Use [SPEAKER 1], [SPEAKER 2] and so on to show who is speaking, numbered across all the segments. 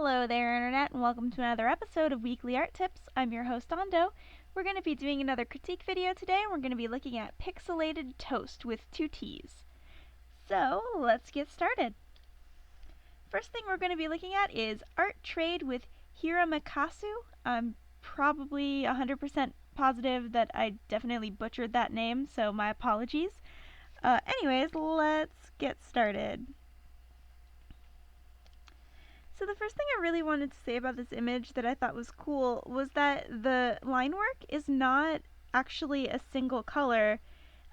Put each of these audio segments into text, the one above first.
[SPEAKER 1] Hello there, Internet, and welcome to another episode of Weekly Art Tips. I'm your host, Ando. We're going to be doing another critique video today, and we're going to be looking at Pixelated Toast with 2 T's. So, let's get started. First thing we're going to be looking at is Arttrade with Hiramikasu. I'm probably 100% positive that I definitely butchered that name, so my apologies. Anyways, let's get started. So the first thing I really wanted to say about this image that I thought was cool was that the line work is not actually a single color.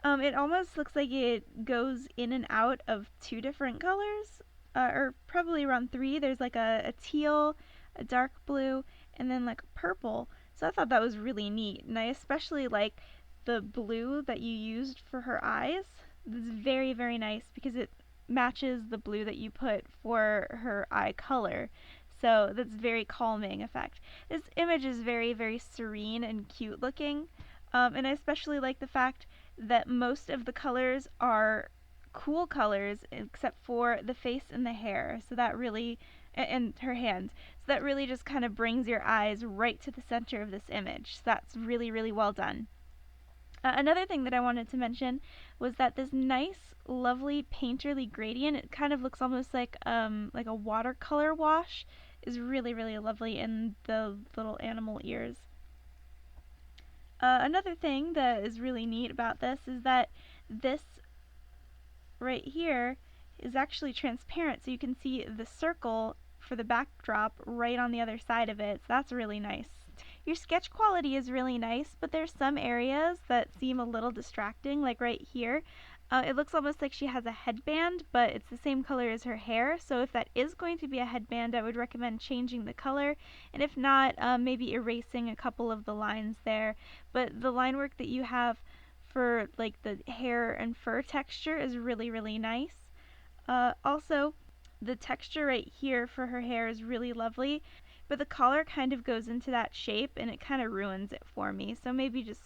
[SPEAKER 1] It almost looks like it goes in and out of 2 different colors, or probably around 3. There's like a teal, a dark blue, and then like a purple. So I thought that was really neat, and I especially like the blue that you used for her eyes. It's very, very nice because it matches the blue that you put for her eye color. So that's very calming effect. This image is very, very serene and cute looking. And I especially like the fact that most of the colors are cool colors except for the face and the hair. So that really, and her hands. So that really just kind of brings your eyes right to the center of this image. So that's really, really well done. Another thing that I wanted to mention was that this nice, lovely painterly gradient, it kind of looks almost like a watercolor wash, is really, really lovely in the little animal ears. Another thing that is really neat about this is that this right here is actually transparent, so you can see the circle for the backdrop right on the other side of it, so that's really nice. Your sketch quality is really nice, but there's some areas that seem a little distracting, like right here. It looks almost like she has a headband, but it's the same color as her hair, so if that is going to be a headband, I would recommend changing the color, and if not, maybe erasing a couple of the lines there. But the line work that you have for like the hair and fur texture is really, really nice. Also, the texture right here for her hair is really lovely, but the collar kind of goes into that shape and it kind of ruins it for me. So maybe just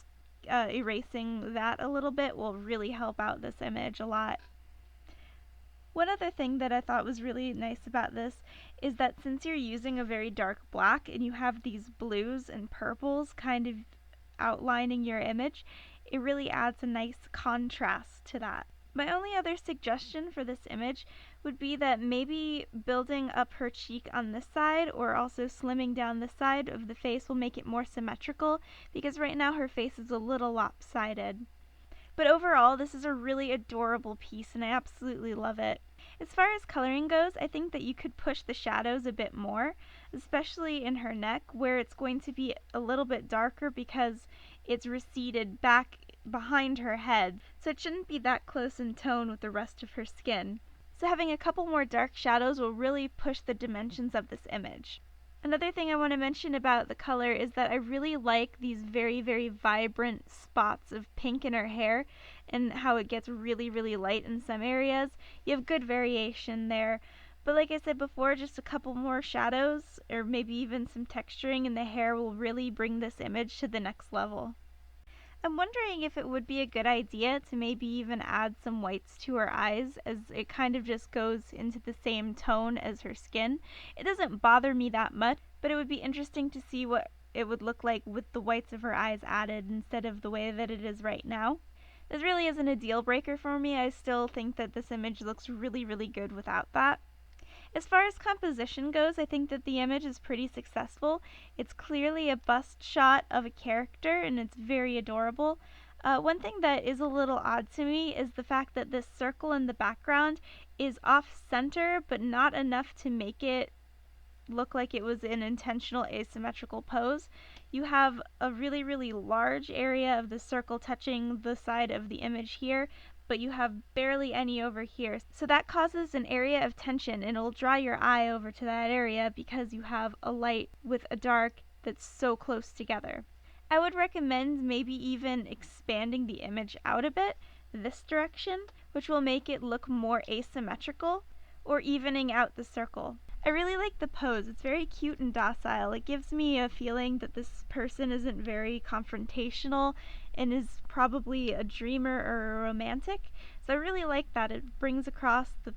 [SPEAKER 1] erasing that a little bit will really help out this image a lot. One other thing that I thought was really nice about this is that since you're using a very dark black and you have these blues and purples kind of outlining your image, it really adds a nice contrast to that. My only other suggestion for this image would be that maybe building up her cheek on this side or also slimming down this side of the face will make it more symmetrical, because right now her face is a little lopsided. But overall, this is a really adorable piece and I absolutely love it. As far as coloring goes, I think that you could push the shadows a bit more, especially in her neck where it's going to be a little bit darker because it's receded back behind her head, so it shouldn't be that close in tone with the rest of her skin. So having a couple more dark shadows will really push the dimensions of this image. Another thing I want to mention about the color is that I really like these very, very vibrant spots of pink in her hair and how it gets really, really light in some areas. You have good variation there. But like I said before, just a couple more shadows or maybe even some texturing in the hair will really bring this image to the next level. I'm wondering if it would be a good idea to maybe even add some whites to her eyes, as it kind of just goes into the same tone as her skin. It doesn't bother me that much, but it would be interesting to see what it would look like with the whites of her eyes added instead of the way that it is right now. This really isn't a deal breaker for me. I still think that this image looks really, really good without that. As far as composition goes, I think that the image is pretty successful. It's clearly a bust shot of a character and it's very adorable. One thing that is a little odd to me is the fact that this circle in the background is off center but not enough to make it look like it was an intentional asymmetrical pose. You have a really, really large area of the circle touching the side of the image here, but you have barely any over here. So that causes an area of tension and it'll draw your eye over to that area because you have a light with a dark that's so close together. I would recommend maybe even expanding the image out a bit this direction, which will make it look more asymmetrical, or evening out the circle. I really like the pose. It's very cute and docile. It gives me a feeling that this person isn't very confrontational and is probably a dreamer or a romantic. So I really like that. It brings across the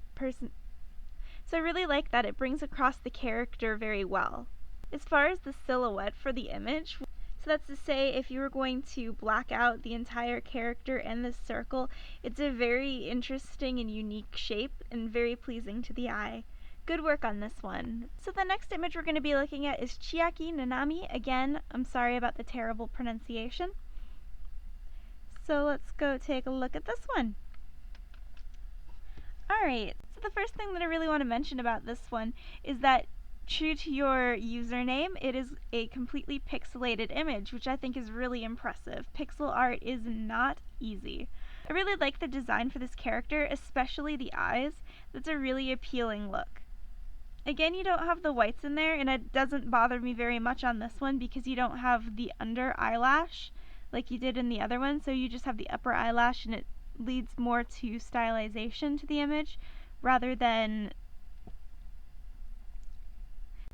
[SPEAKER 1] So I really like that it brings across the character very well. As far as the silhouette for the image, so that's to say if you were going to black out the entire character and this circle, it's a very interesting and unique shape and very pleasing to the eye. Good work on this one. So the next image we're going to be looking at is Chiaki Nanami. Again, I'm sorry about the terrible pronunciation. So let's go take a look at this one. Alright, so the first thing that I really want to mention about this one is that true to your username, it is a completely pixelated image, which I think is really impressive. Pixel art is not easy. I really like the design for this character, especially the eyes. That's a really appealing look. Again, you don't have the whites in there, and it doesn't bother me very much on this one because you don't have the under eyelash like you did in the other one, so you just have the upper eyelash, and it leads more to stylization to the image rather than,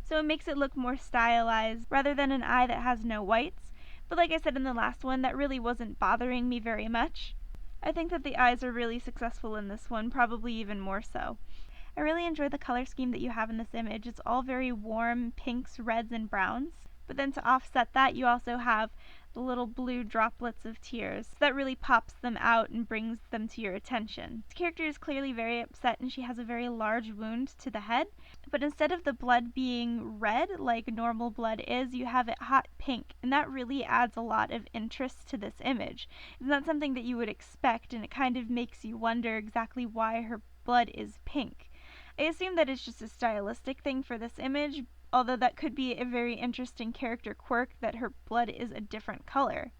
[SPEAKER 1] so it makes it look more stylized rather than an eye that has no whites. But like I said in the last one, that really wasn't bothering me very much. I think that the eyes are really successful in this one, probably even more so. I really enjoy the color scheme that you have in this image. It's all very warm pinks, reds, and browns. But then to offset that, you also have the little blue droplets of tears. So that really pops them out and brings them to your attention. This character is clearly very upset and she has a very large wound to the head. But instead of the blood being red like normal blood is, you have it hot pink. And that really adds a lot of interest to this image. It's not something that you would expect, and it kind of makes you wonder exactly why her blood is pink. I assume that it's just a stylistic thing for this image, although that could be a very interesting character quirk that her blood is a different color.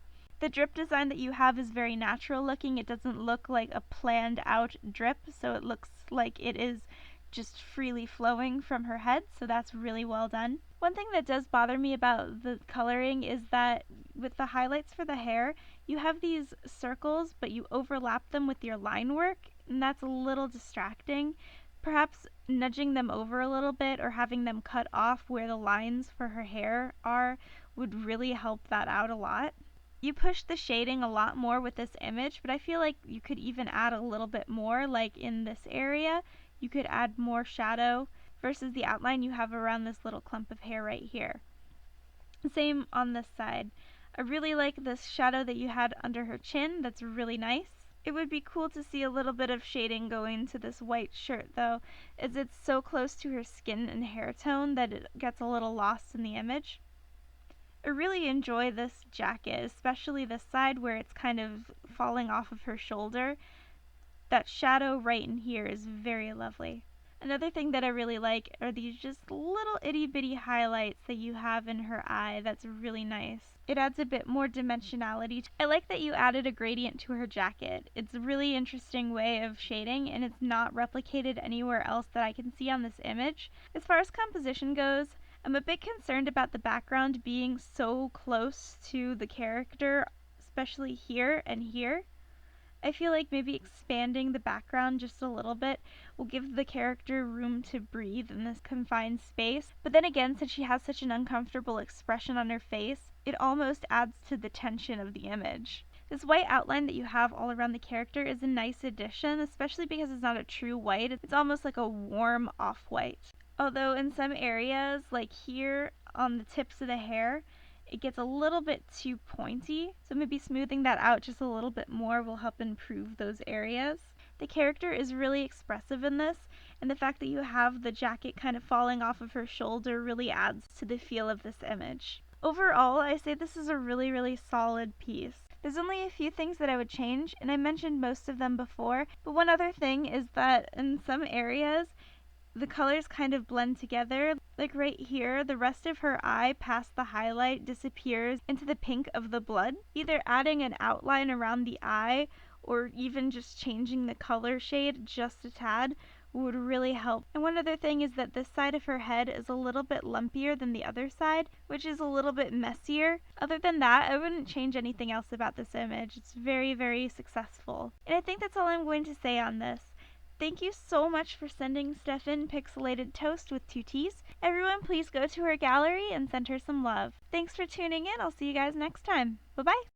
[SPEAKER 1] The drip design that you have is very natural looking. It doesn't look like a planned out drip, so it looks like it is just freely flowing from her head, so that's really well done. One thing that does bother me about the coloring is that with the highlights for the hair, you have these circles, but you overlap them with your line work, and that's a little distracting. Perhaps nudging them over a little bit or having them cut off where the lines for her hair are would really help that out a lot. You push the shading a lot more with this image, but I feel like you could even add a little bit more, like in this area, you could add more shadow versus the outline you have around this little clump of hair right here. Same on this side. I really like this shadow that you had under her chin. That's really nice. It would be cool to see a little bit of shading go into this white shirt though, as it's so close to her skin and hair tone that it gets a little lost in the image. I really enjoy this jacket, especially this side where it's kind of falling off of her shoulder. That shadow right in here is very lovely. Another thing that I really like are these just little itty bitty highlights that you have in her eye. That's really nice. It adds a bit more dimensionality. I like that you added a gradient to her jacket. It's a really interesting way of shading, and it's not replicated anywhere else that I can see on this image. As far as composition goes, I'm a bit concerned about the background being so close to the character, especially here and here. I feel like maybe expanding the background just a little bit will give the character room to breathe in this confined space. But then again, since she has such an uncomfortable expression on her face, it almost adds to the tension of the image. This white outline that you have all around the character is a nice addition, especially because it's not a true white. It's almost like a warm off-white. Although in some areas, like here on the tips of the hair, it gets a little bit too pointy, so maybe smoothing that out just a little bit more will help improve those areas. The character is really expressive in this, and the fact that you have the jacket kind of falling off of her shoulder really adds to the feel of this image. Overall, I say this is a really, really solid piece. There's only a few things that I would change, and I mentioned most of them before, but one other thing is that in some areas, the colors kind of blend together. Like right here, the rest of her eye past the highlight disappears into the pink of the blood. Either adding an outline around the eye or even just changing the color shade just a tad would really help. And one other thing is that this side of her head is a little bit lumpier than the other side, which is a little bit messier. Other than that, I wouldn't change anything else about this image. It's very, very successful. And I think that's all I'm going to say on this. Thank you so much for sending Stefan Pixelated Toast with 2 T's. Everyone please go to her gallery and send her some love. Thanks for tuning in. I'll see you guys next time. Bye bye.